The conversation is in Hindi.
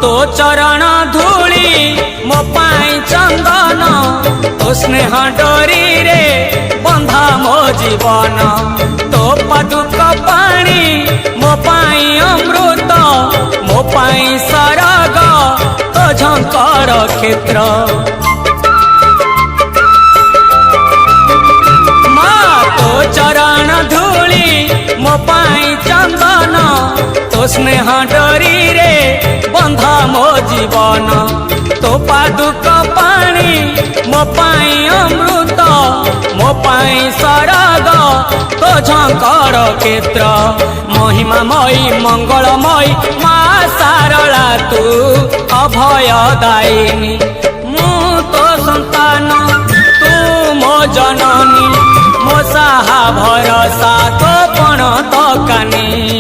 तो चरण धूली मो पाई चंदन तो स्नेह डोरी रे बंधा मो जीवन तो पादुक पानी मो पाई अमृत मो पाई सरग तो झंकर क्षेत्र माँ तो चरण धूली मो पाई चंदन तो स्नेह डोरी रे बंधा मो जीवन तो पादुक पानी मो पाई अमृत मो पाई सरग तो झंकर क्षेत्र महिमा मई मंगलमयी माँ सारला तू अभय दायिनी मु तो संतान तू मो जननी मो साहा भरसा तो पण तो कानी।